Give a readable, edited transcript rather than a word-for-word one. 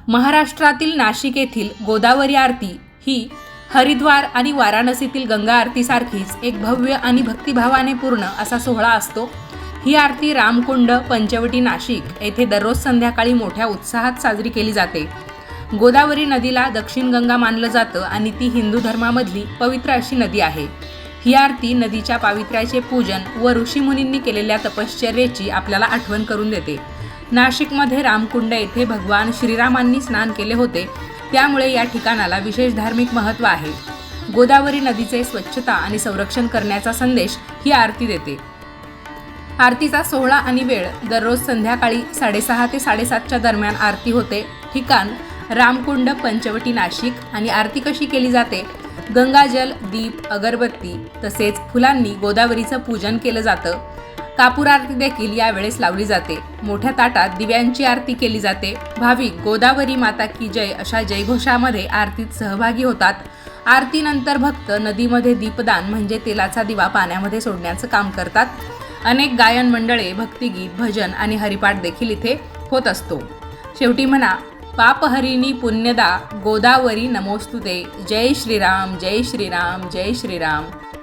महाराष्ट्रातील नाशिक येथील गोदावरी आरती ही हरिद्वार आणि वाराणसीतील गंगा आरतीसारखीच एक भव्य आणि भक्तिभावाने पूर्ण असा सोहळा असतो। ही आरती रामकुंड पंचवटी नाशिक येथे दररोज संध्याकाळी मोठ्या उत्साहात साजरी केली जाते। गोदावरी नदीला दक्षिण गंगा मानलं जातं आणि ती हिंदू धर्मामधली पवित्र अशी नदी आहे। ही आरती नदीच्या पावित्र्याचे पूजन व ऋषीमुनींनी केलेल्या तपश्चर्येची आपल्याला आठवण करून देते। नाशिकमध्ये रामकुंड येथे भगवान श्रीरामांनी स्नान केले होते, त्यामुळे या ठिकाणाला विशेष धार्मिक महत्त्व आहे। गोदावरी नदीचे स्वच्छता आणि संरक्षण करण्याचा संदेश ही आरती देते। आरतीचा सोहळा आणि वेळ दररोज संध्याकाळी 6:30 ते 7:30च्या दरम्यान आरती होते। ठिकाण रामकुंड पंचवटी नाशिक आणि आरती कशी केली जाते? गंगाजल, दीप, अगरबत्ती तसेच फुलांनी गोदावरीचं पूजन केलं जातं। कापूर आरती देखील यावेळेस लावली जाते। मोठ्या ताटात दिव्यांची आरती केली जाते। भाविक गोदावरी माता की जय अशा जयघोषामध्ये आरतीत सहभागी होतात। आरतीनंतर भक्त नदीमध्ये दीपदान म्हणजे तेलाचा दिवा पाण्यामध्ये सोडण्याचं काम करतात। अनेक गायन मंडळे, भक्तिगीत, भजन आणि हरिपाठ देखील इथे होत असतो। शेवटी म्हणा, पापहरिणी पुण्यदा गोदावरी नमोस्तुते। जय श्रीराम, जय श्रीराम, जय श्रीराम।